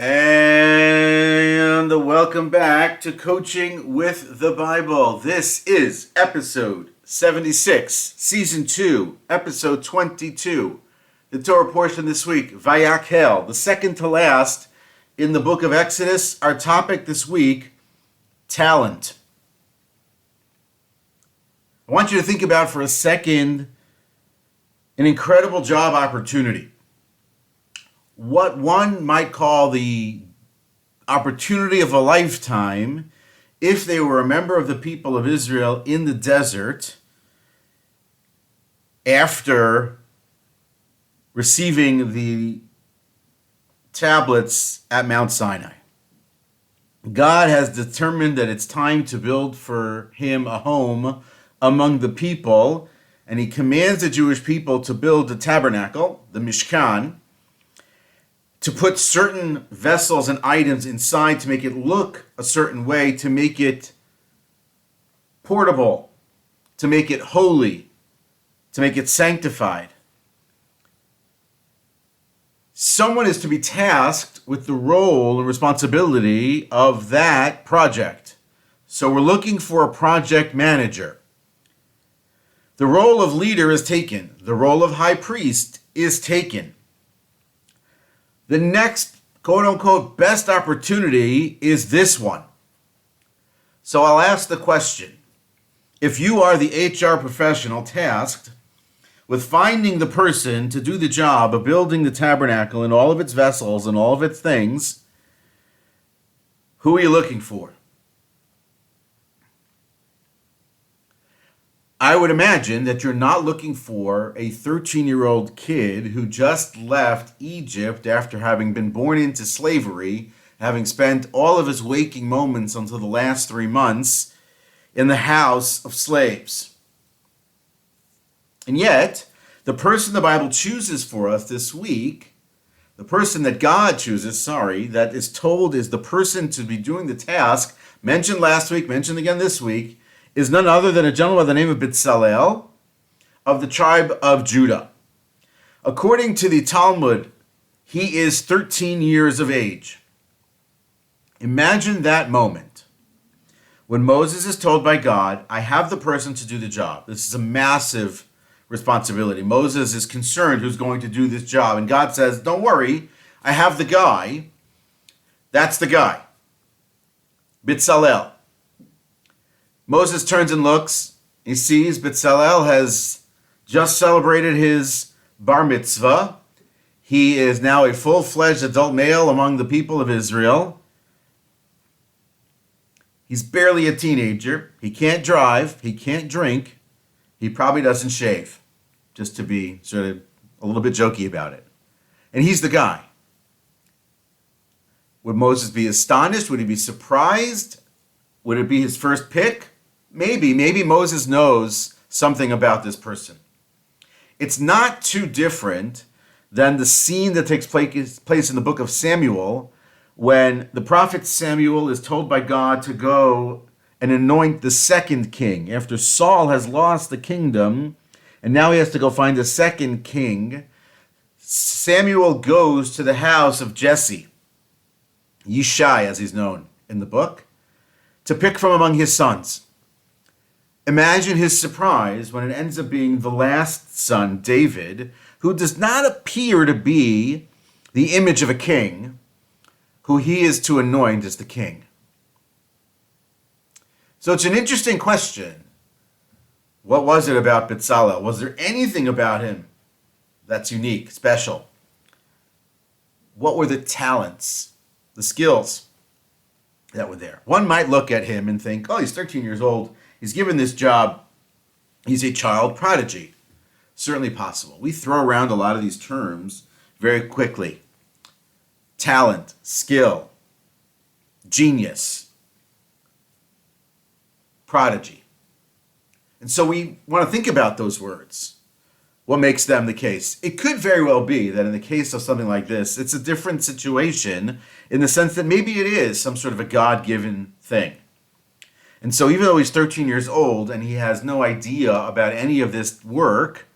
And welcome back to Coaching with the Bible. This is episode 76, season 2, episode 22. The Torah portion this week, Vayakhel, the second to last in the book of Exodus. Our topic this week, talent. I want you to think about for a second an incredible job opportunity. What one might call the opportunity of a lifetime if they were a member of the people of Israel in the desert after receiving the tablets at Mount Sinai. God has determined that it's time to build for him a home among the people, and he commands the Jewish people to build the Tabernacle, the Mishkan, to put certain vessels and items inside to make it look a certain way, to make it portable, to make it holy, to make it sanctified. Someone is to be tasked with the role and responsibility of that project. So we're looking for a project manager. The role of leader is taken. The role of high priest is taken. The next, quote-unquote, best opportunity is this one. So I'll ask the question. If you are the HR professional tasked with finding the person to do the job of building the tabernacle and all of its vessels and all of its things, who are you looking for? I would imagine that you're not looking for a 13-year-old kid who just left Egypt after having been born into slavery, having spent all of his waking moments until the last 3 months in the house of slaves. And yet, the person the Bible chooses for us this week, the person that God chooses, that is told is the person to be doing the task, mentioned last week, mentioned again this week, is none other than a gentleman by the name of Bezalel of the tribe of Judah. According to the Talmud, he is 13 years of age. Imagine that moment when Moses is told by God, I have the person to do the job. This is a massive responsibility. Moses is concerned who's going to do this job. And God says, don't worry, I have the guy. That's the guy. Bezalel. Moses turns and looks. He sees Bezalel has just celebrated his bar mitzvah. He is now a full-fledged adult male among the people of Israel. He's barely a teenager. He can't drive. He can't drink. He probably doesn't shave, just to be sort of a little bit jokey about it. And he's the guy. Would Moses be astonished? Would he be surprised? Would it be his first pick? Maybe Moses knows something about this person. It's not too different than the scene that takes place in the book of Samuel when the prophet Samuel is told by God to go and anoint the second king. After Saul has lost the kingdom and now he has to go find a second king, Samuel goes to the house of Jesse, Yishai as he's known in the book, to pick from among his sons. Imagine his surprise when it ends up being the last son, David, who does not appear to be the image of a king, who he is to anoint as the king. So it's an interesting question. What was it about Bezalel? Was there anything about him that's unique, special? What were the talents, the skills that were there? One might look at him and think, oh, he's 13 years old. He's given this job. He's a child prodigy. Certainly possible. We throw around a lot of these terms very quickly. Talent, skill, genius, prodigy. And so we want to think about those words. What makes them the case? It could very well be that in the case of something like this, it's a different situation in the sense that maybe it is some sort of a God-given thing. And so even though he's 13 years old and he has no idea about any of this work,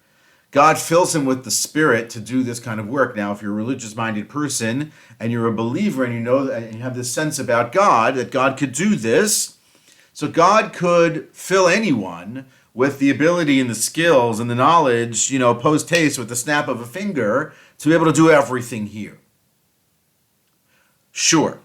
God fills him with the Spirit to do this kind of work. Now, if you're a religious-minded person and you're a believer and you know and you have this sense about God, that God could do this, so God could fill anyone with the ability and the skills and the knowledge, post-haste with the snap of a finger to be able to do everything here. Sure.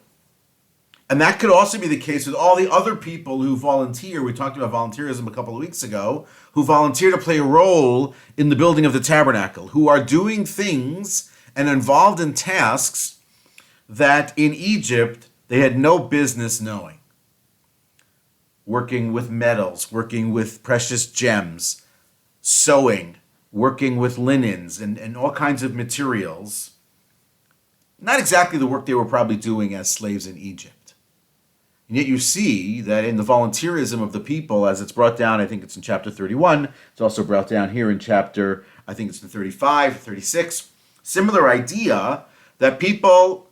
And that could also be the case with all the other people who volunteer. We talked about volunteerism a couple of weeks ago, who volunteer to play a role in the building of the tabernacle, who are doing things and involved in tasks that in Egypt they had no business knowing. Working with metals, working with precious gems, sewing, working with linens and all kinds of materials. Not exactly the work they were probably doing as slaves in Egypt. And yet you see that in the volunteerism of the people, as it's brought down, I think it's in chapter 31, it's also brought down here in chapter, I think it's in 35, 36, similar idea that people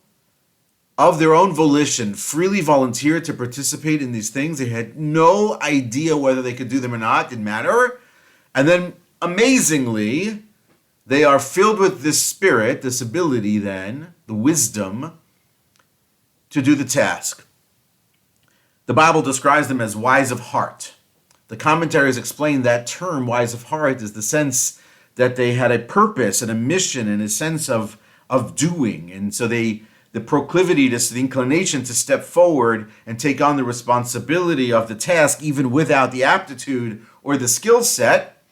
of their own volition freely volunteered to participate in these things. They had no idea whether they could do them or not, didn't matter. And then, amazingly, they are filled with this spirit, this ability then, the wisdom, to do the task. The Bible describes them as wise of heart. The commentaries explain that term, wise of heart, is the sense that they had a purpose and a mission and a sense of doing. And so the proclivity, the inclination to step forward and take on the responsibility of the task, even without the aptitude or the skill set.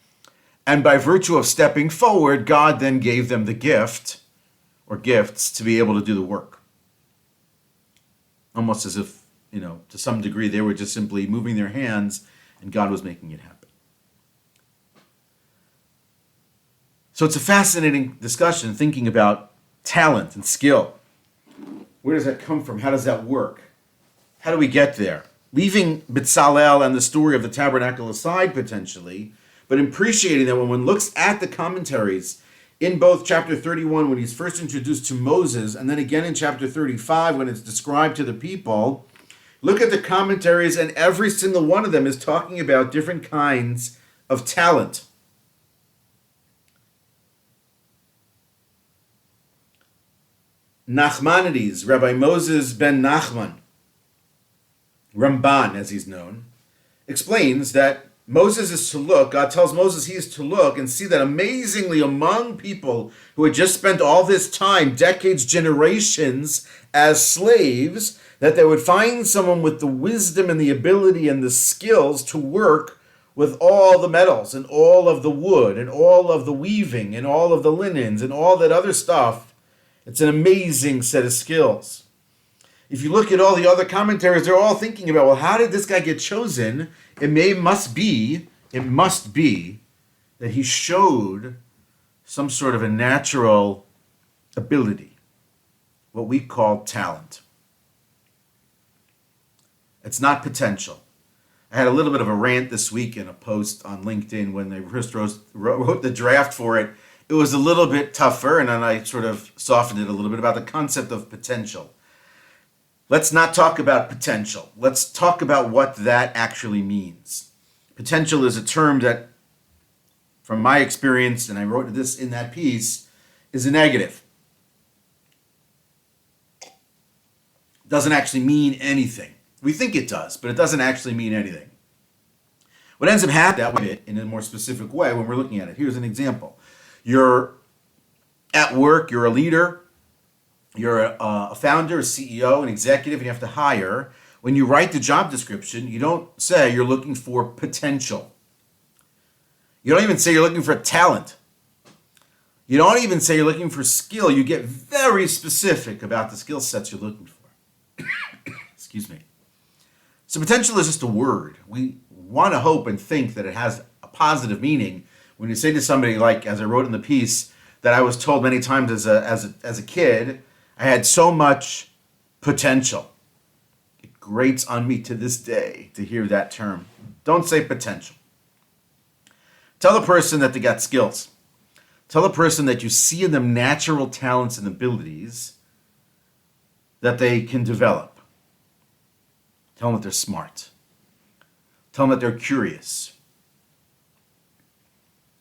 And by virtue of stepping forward, God then gave them the gift or gifts to be able to do the work. Almost as if, to some degree, they were just simply moving their hands and God was making it happen. So it's a fascinating discussion thinking about talent and skill. Where does that come from? How does that work? How do we get there? Leaving Bezalel and the story of the tabernacle aside potentially, but appreciating that when one looks at the commentaries in both chapter 31 when he's first introduced to Moses and then again in chapter 35 when it's described to the people, look at the commentaries and every single one of them is talking about different kinds of talent. Nachmanides, Rabbi Moses ben Nachman, Ramban as he's known, explains that Moses is to look, God tells Moses he is to look and see that amazingly among people who had just spent all this time, decades, generations as slaves, that they would find someone with the wisdom and the ability and the skills to work with all the metals and all of the wood and all of the weaving and all of the linens and all that other stuff. It's an amazing set of skills. If you look at all the other commentaries, they're all thinking about, well, how did this guy get chosen? It must be that he showed some sort of a natural ability, what we call talent. It's not potential. I had a little bit of a rant this week in a post on LinkedIn when they first wrote the draft for it. It was a little bit tougher, and then I sort of softened it a little bit about the concept of potential. Let's not talk about potential. Let's talk about what that actually means. Potential is a term that, from my experience, and I wrote this in that piece, is a negative. It doesn't actually mean anything. We think it does, but it doesn't actually mean anything. What ends up happening in a more specific way when we're looking at it. Here's an example. You're at work, you're a leader, you're a founder, a CEO, an executive, and you have to hire. When you write the job description, you don't say you're looking for potential. You don't even say you're looking for talent. You don't even say you're looking for skill. You get very specific about the skill sets you're looking for. Excuse me. So potential is just a word. We want to hope and think that it has a positive meaning. When you say to somebody, like as I wrote in the piece, that I was told many times as a kid, I had so much potential. It grates on me to this day to hear that term. Don't say potential. Tell the person that they got skills. Tell the person that you see in them natural talents and abilities that they can develop. Tell them that they're smart. Tell them that they're curious.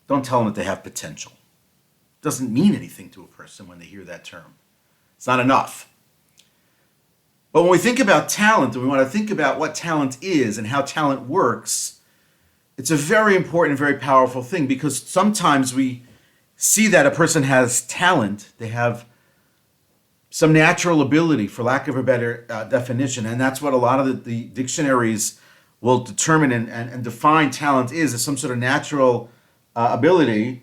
Don't tell them that they have potential. doesn't mean anything to a person when they hear that term. It's not enough. But when we think about talent, and we want to think about what talent is and how talent works, it's a very important, very powerful thing, because sometimes we see that a person has talent, they have some natural ability, for lack of a better definition, and that's what a lot of the dictionaries will determine and define talent is some sort of natural ability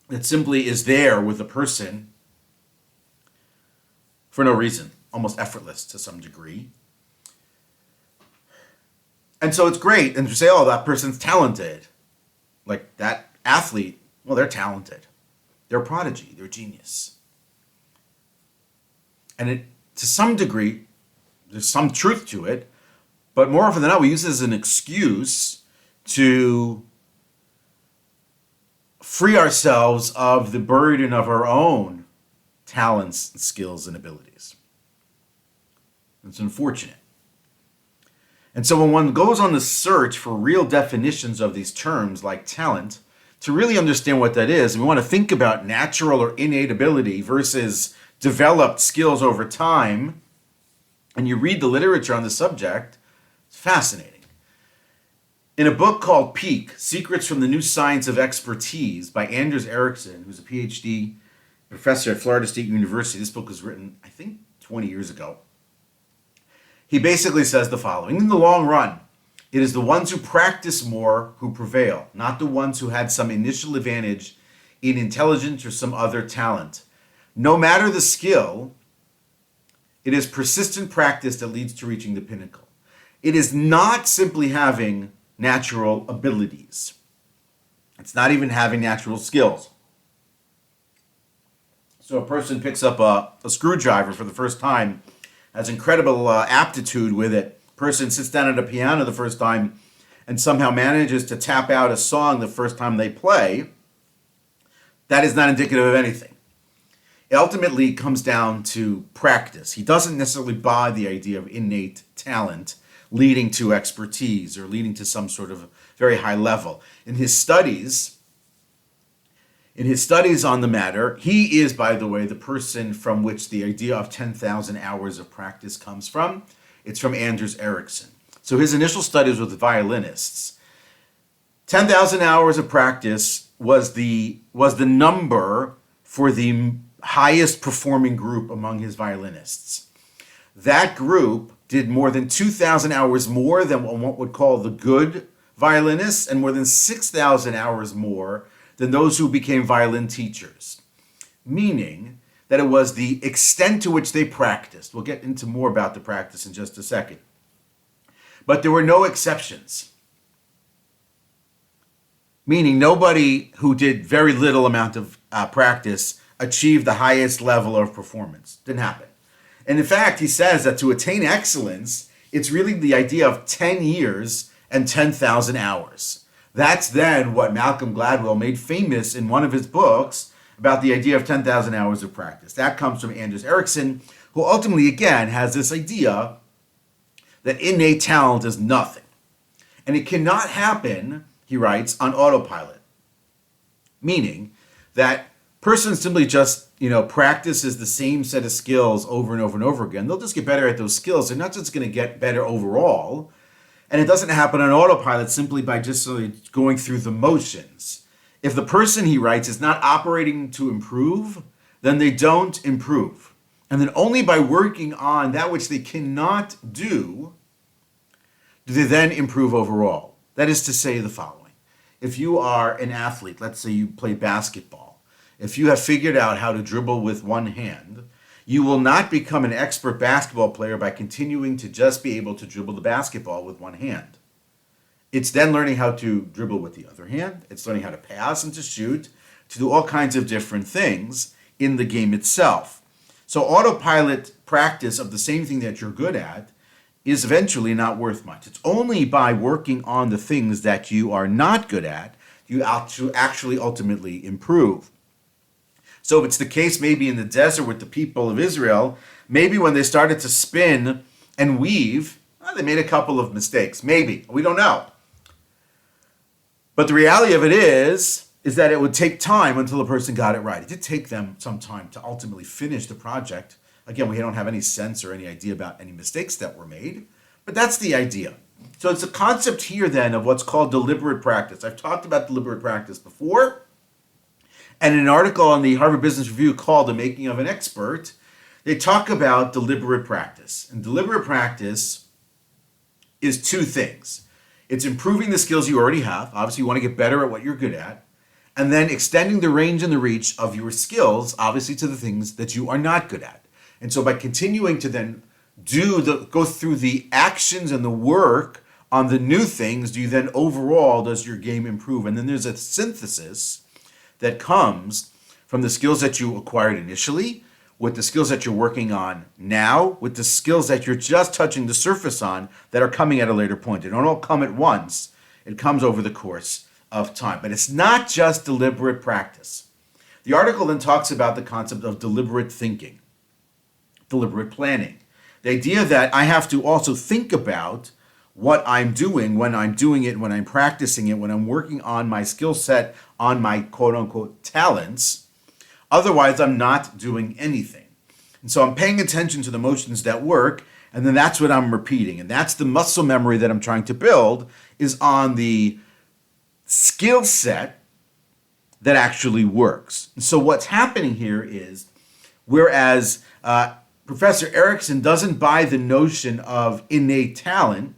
that simply is there with a person for no reason, almost effortless to some degree. And so it's great, and to say, oh, that person's talented. Like that athlete, well, they're talented. They're a prodigy, they're a genius. And to some degree, there's some truth to it, but more often than not, we use it as an excuse to free ourselves of the burden of our own talents, and skills, and abilities. It's unfortunate. And so when one goes on the search for real definitions of these terms like talent, to really understand what that is, and we want to think about natural or innate ability versus developed skills over time, and you read the literature on the subject, it's fascinating. In a book called Peak, Secrets from the New Science of Expertise by Anders Ericsson, who's a PhD professor at Florida State University, this book was written, I think, 20 years ago. He basically says the following: in the long run, it is the ones who practice more who prevail, not the ones who had some initial advantage in intelligence or some other talent. No matter the skill, it is persistent practice that leads to reaching the pinnacle. It is not simply having natural abilities. It's not even having natural skills. So a person picks up a screwdriver for the first time, has incredible aptitude with it. Person sits down at a piano the first time and somehow manages to tap out a song the first time they play. That is not indicative of anything. It ultimately comes down to practice. He doesn't necessarily buy the idea of innate talent leading to expertise or leading to some sort of very high level. In his studies on the matter, he is, by the way, the person from which the idea of 10,000 hours of practice comes from. It's from Anders Ericsson. So his initial studies with violinists, 10,000 hours of practice was the number for the highest performing group among his violinists. That group did more than 2,000 hours more than what one would call the good violinists, and more than 6,000 hours more than those who became violin teachers. Meaning that it was the extent to which they practiced. We'll get into more about the practice in just a second. But there were no exceptions. Meaning nobody who did very little amount of practice achieved the highest level of performance. Didn't happen. And in fact, he says that to attain excellence, it's really the idea of 10 years and 10,000 hours. That's then what Malcolm Gladwell made famous in one of his books about the idea of 10,000 hours of practice. That comes from Anders Ericsson, who ultimately, again, has this idea that innate talent is nothing. And it cannot happen, he writes, on autopilot. Meaning that person simply just, practices the same set of skills over and over and over again. They'll just get better at those skills. They're not just going to get better overall. And it doesn't happen on autopilot simply by just sort of going through the motions. If the person, he writes, is not operating to improve, then they don't improve. And then only by working on that which they cannot do they then improve overall. That is to say the following. If you are an athlete, let's say you play basketball, if you have figured out how to dribble with one hand, you will not become an expert basketball player by continuing to just be able to dribble the basketball with one hand. It's then learning how to dribble with the other hand. It's learning how to pass and to shoot, to do all kinds of different things in the game itself. So autopilot practice of the same thing that you're good at is eventually not worth much. It's only by working on the things that you are not good at you actually ultimately improve. So if it's the case maybe in the desert with the people of Israel, maybe when they started to spin and weave, they made a couple of mistakes. Maybe. We don't know. But the reality of it is is that it would take time until the person got it right. It did take them some time to ultimately finish the project. Again, we don't have any sense or any idea about any mistakes that were made, but that's the idea. So it's a concept here then of what's called deliberate practice. I've talked about deliberate practice before, and in an article on the Harvard Business Review called The Making of an Expert, they talk about deliberate practice. And deliberate practice is two things. It's improving the skills you already have. Obviously, you want to get better at what you're good at. And then extending the range and the reach of your skills, obviously, to the things that you are not good at. And so by continuing to then go through the actions and the work on the new things, does your game improve? And then there's a synthesis that comes from the skills that you acquired initially, with the skills that you're working on now, with the skills that you're just touching the surface on that are coming at a later point. They don't all come at once. It comes over the course of time. But it's not just deliberate practice. The article then talks about the concept of deliberate thinking, deliberate planning. The idea that I have to also think about what I'm doing, when I'm doing it, when I'm practicing it, when I'm working on my skill set, on my quote-unquote talents. Otherwise, I'm not doing anything. And so I'm paying attention to the motions that work, and then that's what I'm repeating. And that's the muscle memory that I'm trying to build, is on the skill set that actually works. And so what's happening here is, whereas Professor Erickson doesn't buy the notion of innate talent,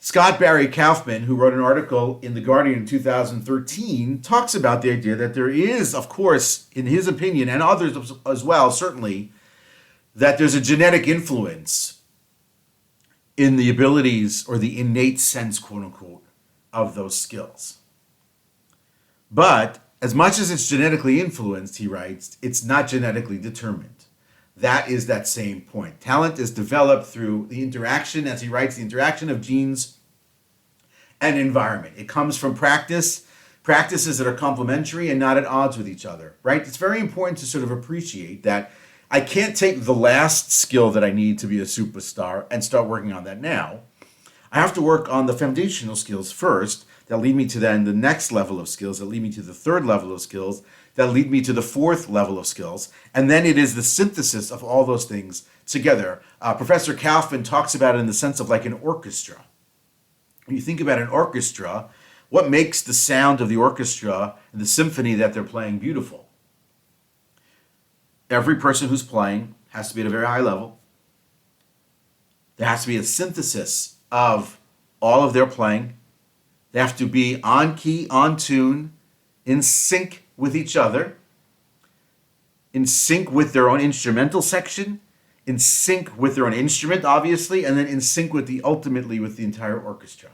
Scott Barry Kaufman, who wrote an article in The Guardian in 2013, talks about the idea that there is, of course, in his opinion, and others as well, certainly, that there's a genetic influence in the abilities or the innate sense, quote unquote, of those skills. But as much as it's genetically influenced, he writes, it's not genetically determined. That is that same point. Talent is developed through the interaction, as he writes, the interaction of genes and environment. It comes from practices that are complementary and not at odds with each other, right? It's very important to sort of appreciate that I can't take the last skill that I need to be a superstar and start working on that now. I have to work on the foundational skills first that lead me to then the next level of skills, that lead me to the third level of skills, that lead me to the fourth level of skills. And then it is the synthesis of all those things together. Professor Kaufman talks about it in the sense of like an orchestra. When you think about an orchestra, what makes the sound of the orchestra and the symphony that they're playing beautiful? Every person who's playing has to be at a very high level. There has to be a synthesis of all of their playing. They have to be on key, on tune, in sync with each other, in sync with their own instrumental section, in sync with their own instrument, obviously, and then in sync with ultimately with the entire orchestra.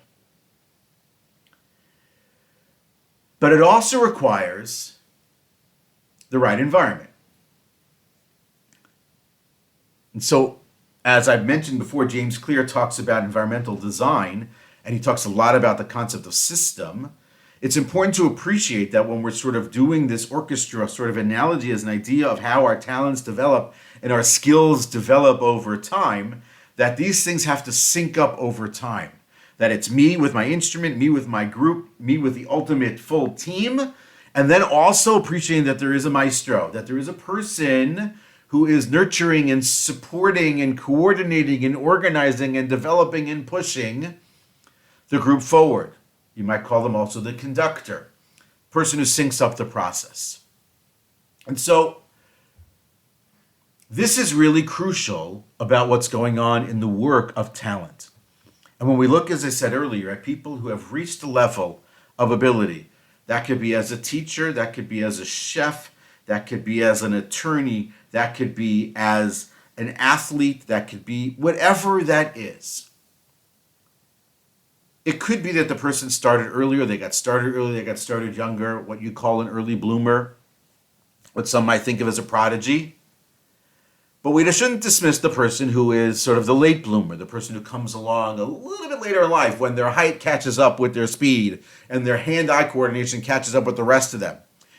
But it also requires the right environment. And so, as I've mentioned before, James Clear talks about environmental design, and he talks a lot about the concept of system. It's important to appreciate that when we're sort of doing this orchestra sort of analogy as an idea of how our talents develop and our skills develop over time, that these things have to sync up over time. That it's me with my instrument, me with my group, me with the ultimate full team, and then also appreciating that there is a maestro, that there is a person who is nurturing and supporting and coordinating and organizing and developing and pushing the group forward. You might call them also the conductor, person who syncs up the process. And so this is really crucial about what's going on in the work of talent. And when we look, as I said earlier, at people who have reached a level of ability, that could be as a teacher, that could be as a chef, that could be as an attorney, that could be as an athlete, that could be whatever that is. It could be that the person started earlier, they got started younger, what you call an early bloomer, what some might think of as a prodigy. But we shouldn't dismiss the person who is sort of the late bloomer, the person who comes along a little bit later in life when their height catches up with their speed and their hand-eye coordination catches up with the rest of them.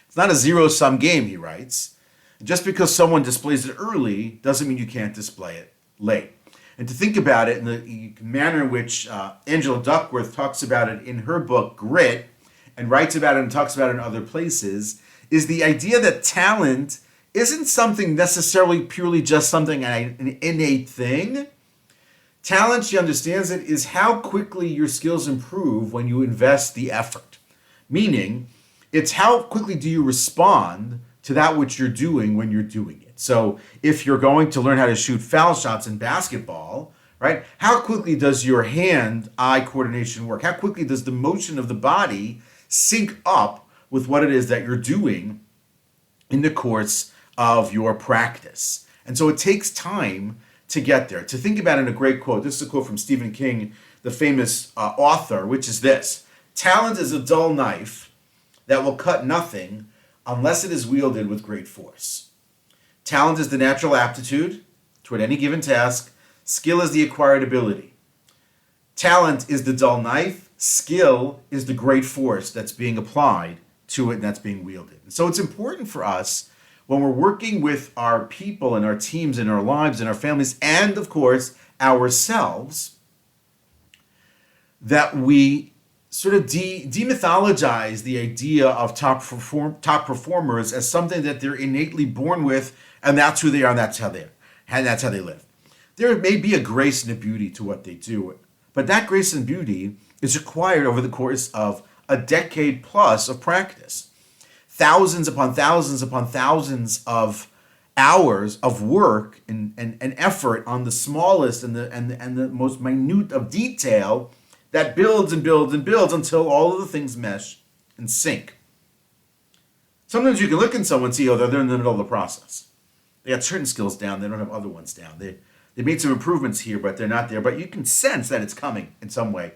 It's not a zero-sum game, he writes. Just because someone displays it early doesn't mean you can't display it late. And to think about it in the manner in which Angela Duckworth talks about it in her book, Grit, and writes about it and talks about it in other places, is the idea that talent isn't something necessarily purely just something, an innate thing. Talent, she understands it, is how quickly your skills improve when you invest the effort. Meaning, it's how quickly do you respond to that which you're doing when you're doing it. So if you're going to learn how to shoot foul shots in basketball, right, how quickly does your hand-eye coordination work? How quickly does the motion of the body sync up with what it is that you're doing in the course of your practice? And so it takes time to get there. To think about it in a great quote, this is a quote from Stephen King, the famous author, which is this: "Talent is a dull knife that will cut nothing unless it is wielded with great force. Talent is the natural aptitude toward any given task. Skill is the acquired ability. Talent is the dull knife. Skill is the great force that's being applied to it and that's being wielded." And so it's important for us when we're working with our people and our teams and our lives and our families and, of course, ourselves, that we sort of demythologize the idea of top performers as something that they're innately born with, and that's who they are, and that's how they live. There may be a grace and a beauty to what they do, but that grace and beauty is acquired over the course of a decade plus of practice. Thousands upon thousands upon thousands of hours of work and effort on the smallest and the most minute of detail that builds and builds and builds until all of the things mesh and sync. Sometimes you can look at someone and see, oh, they're in the middle of the process. They got certain skills down, they don't have other ones down. They made some improvements here, but they're not there. But you can sense that it's coming in some way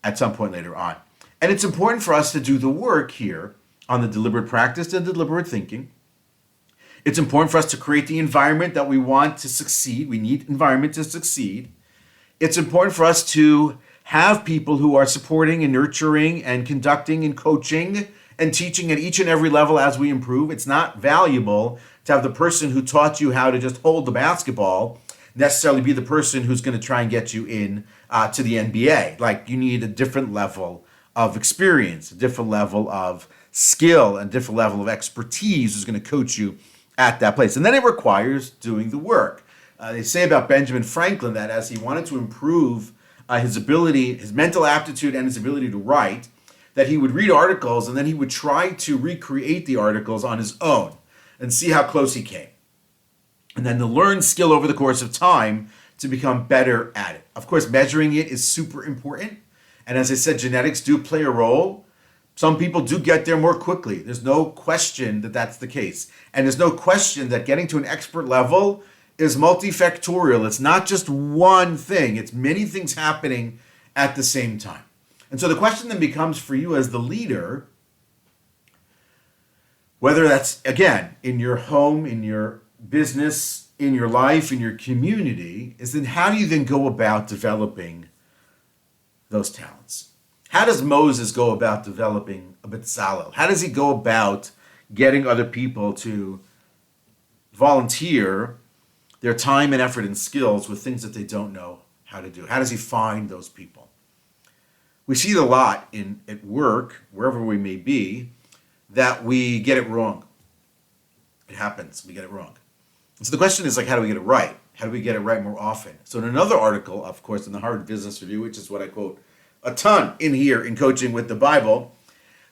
at some point later on. And it's important for us to do the work here on the deliberate practice and deliberate thinking. It's important for us to create the environment that we want to succeed. We need environment to succeed. It's important for us to have people who are supporting and nurturing and conducting and coaching and teaching at each and every level as we improve. It's not valuable to have the person who taught you how to just hold the basketball necessarily be the person who's going to try and get you in to the NBA. Like, you need a different level of experience, a different level of skill, and a different level of expertise who's going to coach you at that place. And then it requires doing the work. They say about Benjamin Franklin that as he wanted to improve his ability, his mental aptitude and his ability to write, that he would read articles and then he would try to recreate the articles on his own and see how close he came. And then to learn skill over the course of time to become better at it. Of course, measuring it is super important. And as I said, genetics do play a role. Some people do get there more quickly. There's no question that that's the case. And there's no question that getting to an expert level is multifactorial. It's not just one thing. It's many things happening at the same time. And so the question then becomes for you as the leader, whether that's, again, in your home, in your business, in your life, in your community, is then how do you then go about developing those talents? How does Moses go about developing a Bezalel? How does he go about getting other people to volunteer their time and effort and skills with things that they don't know how to do? How does he find those people? We see it a lot at work, wherever we may be, that we get it wrong. It happens. We get it wrong. And so the question is, like, how do we get it right? How do we get it right more often? So in another article, of course, in the Harvard Business Review, which is what I quote a ton in here in Coaching with the Bible,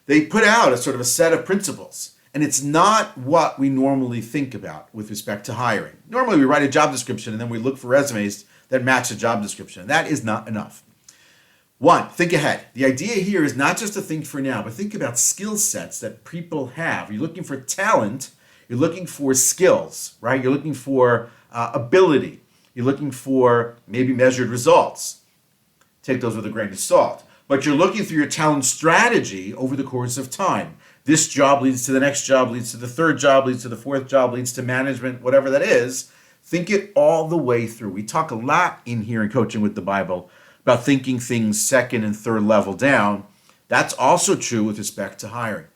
they put out a sort of a set of principles. And it's not what we normally think about with respect to hiring. Normally we write a job description and then we look for resumes that match the job description. And that is not enough. One, think ahead. The idea here is not just to think for now, but think about skill sets that people have. You're looking for talent. You're looking for skills, right? You're looking for ability. You're looking for maybe measured results. Take those with a grain of salt. But you're looking through your talent strategy over the course of time. This job leads to the next job, leads to the third job, leads to the fourth job, leads to management, whatever that is. Think it all the way through. We talk a lot in here in Coaching with the Bible about thinking things second and third level down. That's also true with respect to hiring.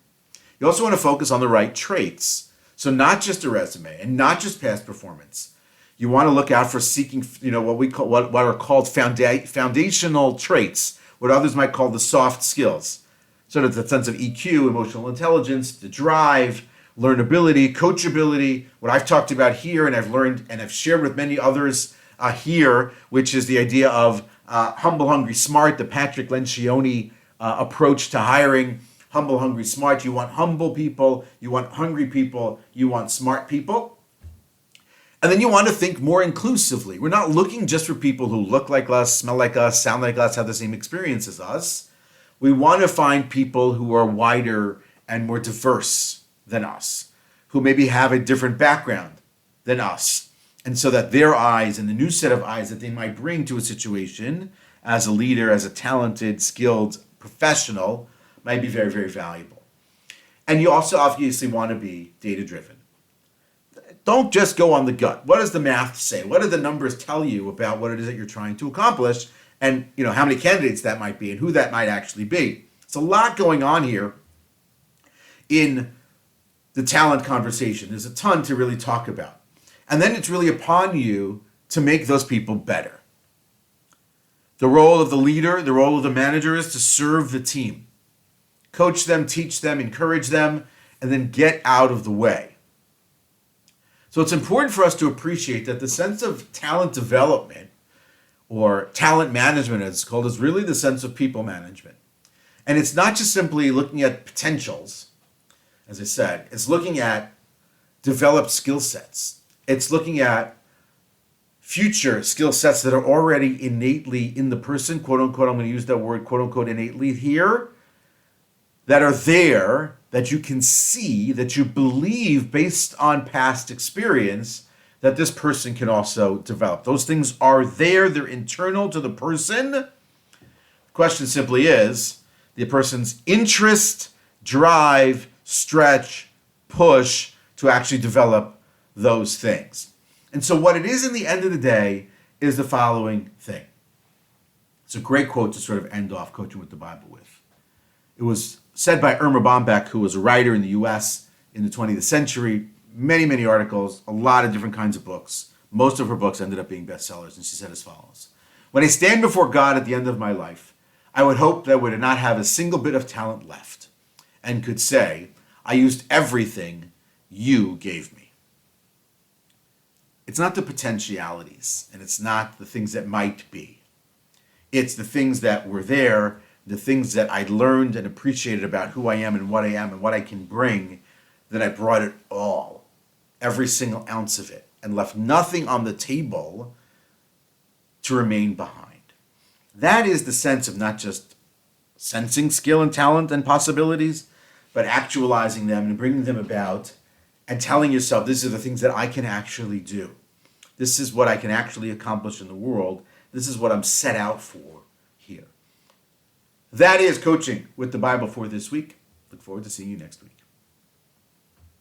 You also want to focus on the right traits. So not just a resume and not just past performance. You want to look out for seeking, what are called foundational traits, what others might call the soft skills. sort of the sense of EQ, emotional intelligence, the drive, learnability, coachability, what I've talked about here and I've learned and I've shared with many others here, which is the idea of humble, hungry, smart, the Patrick Lencioni approach to hiring. Humble, hungry, smart. You want humble people, you want hungry people, you want smart people. And then you want to think more inclusively. We're not looking just for people who look like us, smell like us, sound like us, have the same experience as us. We want to find people who are wider and more diverse than us, who maybe have a different background than us. And so that their eyes and the new set of eyes that they might bring to a situation as a leader, as a talented, skilled professional, might be very, very valuable. And you also obviously want to be data-driven. Don't just go on the gut. What does the math say? What do the numbers tell you about what it is that you're trying to accomplish? And how many candidates that might be and who that might actually be. It's a lot going on here in the talent conversation. There's a ton to really talk about. And then it's really upon you to make those people better. The role of the leader, the role of the manager is to serve the team. Coach them, teach them, encourage them, and then get out of the way. So it's important for us to appreciate that the sense of talent development, or talent management as it's called, is really the sense of people management. And it's not just simply looking at potentials, as I said. It's looking at developed skill sets. It's looking at future skill sets that are already innately in the person, quote unquote, I'm going to use that word, quote unquote, innately here, that are there, that you can see, that you believe based on past experience, that this person can also develop. Those things are there, they're internal to the person. The question simply is the person's interest, drive, stretch, push to actually develop those things. And so what it is in the end of the day is the following thing. It's a great quote to sort of end off Coaching with the Bible with. It was said by Irma Bombeck, who was a writer in the US in the 20th century, many, many articles, a lot of different kinds of books. Most of her books ended up being bestsellers, and she said as follows: "When I stand before God at the end of my life, I would hope that I would not have a single bit of talent left and could say, I used everything you gave me." It's not the potentialities, and it's not the things that might be. It's the things that were there, the things that I learned and appreciated about who I am and what I can bring, that I brought it all, every single ounce of it, and left nothing on the table to remain behind. That is the sense of not just sensing skill and talent and possibilities, but actualizing them and bringing them about and telling yourself, these are the things that I can actually do. This is what I can actually accomplish in the world. This is what I'm set out for here. That is Coaching with the Bible for this week. Look forward to seeing you next week.